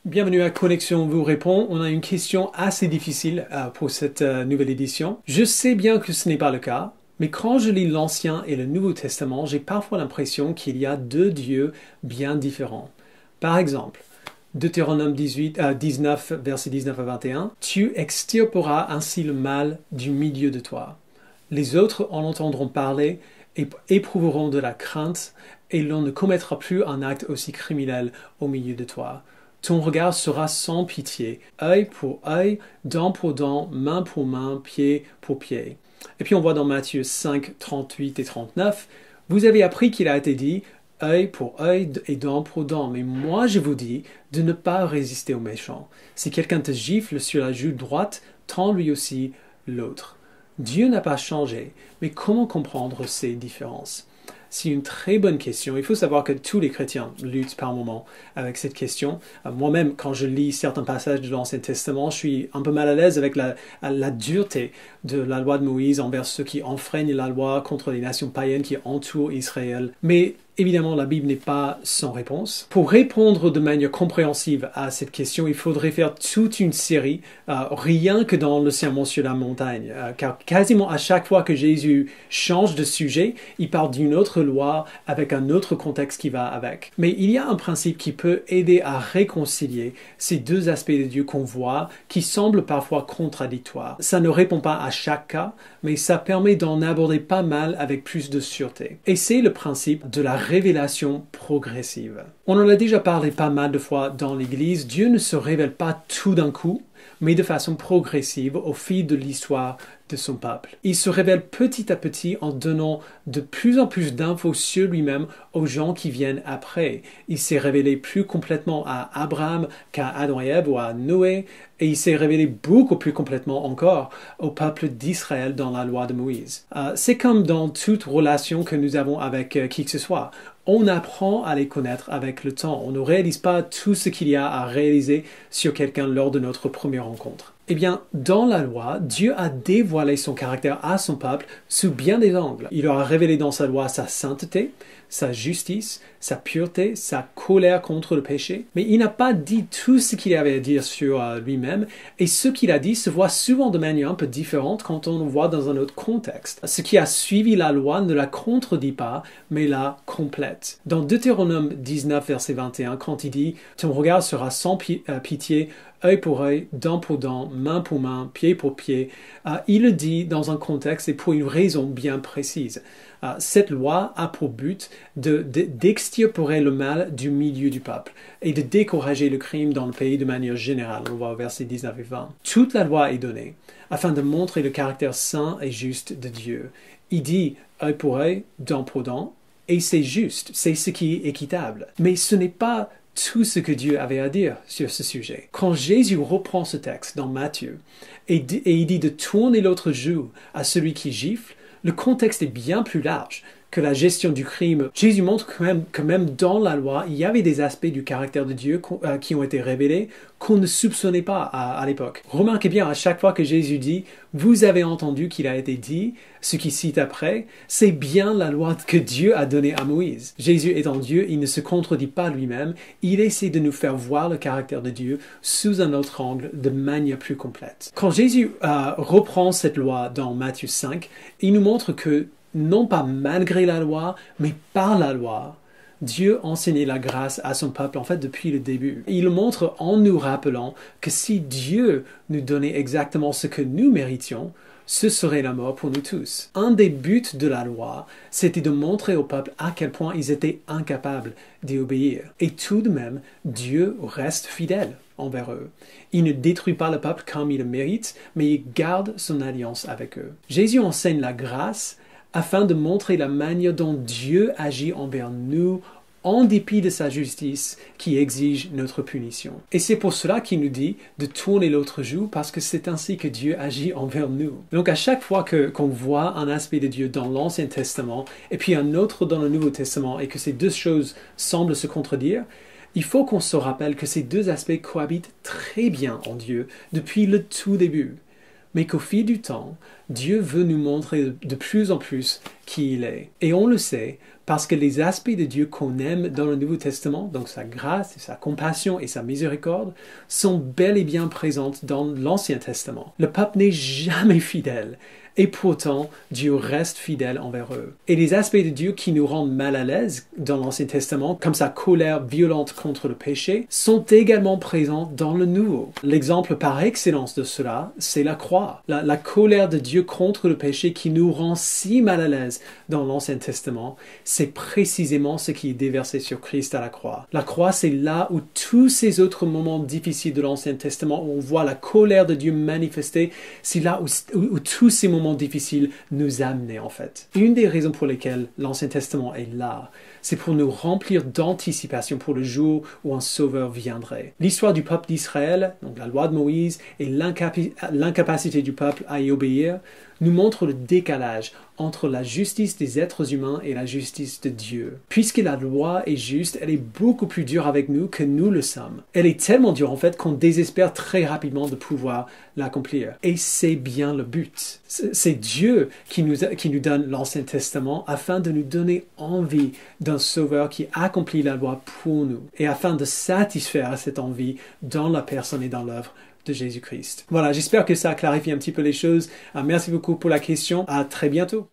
Bienvenue à Connexion vous répond. On a une question assez difficile pour cette nouvelle édition. Je sais bien que ce n'est pas le cas, mais quand je lis l'Ancien et le Nouveau Testament, j'ai parfois l'impression qu'il y a deux dieux bien différents. Par exemple, Deutéronome 19, versets 19 à 21, « Tu extirperas ainsi le mal du milieu de toi. Les autres en entendront parler et éprouveront de la crainte, et l'on ne commettra plus un acte aussi criminel au milieu de toi. Ton regard sera sans pitié, œil pour œil, dent pour dent, main pour main, pied pour pied. » Et puis on voit dans Matthieu 5, 38 et 39, « Vous avez appris qu'il a été dit, œil pour œil et dent pour dent, mais moi je vous dis de ne pas résister aux méchants. Si quelqu'un te gifle sur la joue droite, tends lui aussi l'autre. » Dieu n'a pas changé, mais comment comprendre ces différences? C'est une très bonne question. Il faut savoir que tous les chrétiens luttent par moments avec cette question. Moi-même, quand je lis certains passages de l'Ancien Testament, je suis un peu mal à l'aise avec la dureté de la loi de Moïse envers ceux qui enfreignent la loi contre les nations païennes qui entourent Israël. Mais évidemment, la Bible n'est pas sans réponse. Pour répondre de manière compréhensive à cette question, il faudrait faire toute une série, rien que dans le Sermon sur la montagne, car quasiment à chaque fois que Jésus change de sujet, il parle d'une autre loi avec un autre contexte qui va avec. Mais il y a un principe qui peut aider à réconcilier ces deux aspects de Dieu qu'on voit, qui semblent parfois contradictoires. Ça ne répond pas à chaque cas, mais ça permet d'en aborder pas mal avec plus de sûreté. Et c'est le principe de la révélation progressive. On en a déjà parlé pas mal de fois dans l'Église. Dieu ne se révèle pas tout d'un coup, mais de façon progressive au fil de l'histoire de son peuple. Il se révèle petit à petit en donnant de plus en plus d'infos sur lui-même aux gens qui viennent après. Il s'est révélé plus complètement à Abraham qu'à Adam et Ève ou à Noé, et il s'est révélé beaucoup plus complètement encore au peuple d'Israël dans la loi de Moïse. C'est comme dans toute relation que nous avons avec qui que ce soit. On apprend à les connaître avec le temps. On ne réalise pas tout ce qu'il y a à réaliser sur quelqu'un lors de notre première rencontre. Eh bien, dans la loi, Dieu a dévoilé son caractère à son peuple sous bien des angles. Il leur a révélé dans sa loi sa sainteté, sa justice, sa pureté, sa colère contre le péché. Mais il n'a pas dit tout ce qu'il avait à dire sur lui-même, et ce qu'il a dit se voit souvent de manière un peu différente quand on le voit dans un autre contexte. Ce qui a suivi la loi ne la contredit pas, mais la complète. Dans Deutéronome 19, verset 21, quand il dit « Ton regard sera sans pitié, œil pour œil, dent pour dent, main pour main, pied pour pied », il le dit dans un contexte et pour une raison bien précise. Cette loi a pour but d'extirper le mal du milieu du peuple et de décourager le crime dans le pays de manière générale. On voit au verset 19 et 20. Toute la loi est donnée afin de montrer le caractère saint et juste de Dieu. Il dit œil pour œil, dent pour dent, et c'est juste, c'est ce qui est équitable. Mais ce n'est pas tout ce que Dieu avait à dire sur ce sujet. Quand Jésus reprend ce texte dans Matthieu et il dit de tourner l'autre joue à celui qui gifle, le contexte est bien plus large que la gestion du crime. Jésus montre que même dans la loi, il y avait des aspects du caractère de Dieu qui ont été révélés qu'on ne soupçonnait pas à l'époque. Remarquez bien, à chaque fois que Jésus dit « Vous avez entendu qu'il a été dit », ce qu'il cite après, c'est bien la loi que Dieu a donnée à Moïse. Jésus étant Dieu, il ne se contredit pas lui-même, il essaie de nous faire voir le caractère de Dieu sous un autre angle de manière plus complète. Quand Jésus reprend cette loi dans Matthieu 5, il nous montre que non pas malgré la loi, mais par la loi, Dieu enseignait la grâce à son peuple, en fait, depuis le début. Il le montre en nous rappelant que si Dieu nous donnait exactement ce que nous méritions, ce serait la mort pour nous tous. Un des buts de la loi, c'était de montrer au peuple à quel point ils étaient incapables d'y obéir. Et tout de même, Dieu reste fidèle envers eux. Il ne détruit pas le peuple comme il le mérite, mais il garde son alliance avec eux. Jésus enseigne la grâce afin de montrer la manière dont Dieu agit envers nous en dépit de sa justice qui exige notre punition. Et c'est pour cela qu'il nous dit de tourner l'autre joue, parce que c'est ainsi que Dieu agit envers nous. Donc à chaque fois qu'on voit un aspect de Dieu dans l'Ancien Testament et puis un autre dans le Nouveau Testament et que ces deux choses semblent se contredire, il faut qu'on se rappelle que ces deux aspects cohabitent très bien en Dieu depuis le tout début. Mais qu'au fil du temps, Dieu veut nous montrer de plus en plus qui il est. Et on le sait parce que les aspects de Dieu qu'on aime dans le Nouveau Testament, donc sa grâce, sa compassion et sa miséricorde, sont bel et bien présentes dans l'Ancien Testament. Le peuple n'est jamais fidèle. Et pourtant, Dieu reste fidèle envers eux. Et les aspects de Dieu qui nous rendent mal à l'aise dans l'Ancien Testament, comme sa colère violente contre le péché, sont également présents dans le Nouveau. L'exemple par excellence de cela, c'est la croix. La colère de Dieu contre le péché qui nous rend si mal à l'aise dans l'Ancien Testament, c'est précisément ce qui est déversé sur Christ à la croix. La croix, c'est là où tous ces autres moments difficiles de l'Ancien Testament, où on voit la colère de Dieu manifestée, c'est là où tous ces moments difficiles nous amenaient en fait. Une des raisons pour lesquelles l'Ancien Testament est là, c'est pour nous remplir d'anticipation pour le jour où un sauveur viendrait. L'histoire du peuple d'Israël, donc la loi de Moïse et l'incapacité du peuple à y obéir, nous montre le décalage entre la justice des êtres humains et la justice de Dieu. Puisque la loi est juste, elle est beaucoup plus dure avec nous que nous le sommes. Elle est tellement dure en fait qu'on désespère très rapidement de pouvoir l'accomplir. Et c'est bien le but. C'est Dieu qui nous donne l'Ancien Testament afin de nous donner envie d'un sauveur qui accomplit la loi pour nous et afin de satisfaire cette envie dans la personne et dans l'œuvre de Jésus-Christ. Voilà, j'espère que ça clarifie un petit peu les choses. Merci beaucoup pour la question. À très bientôt.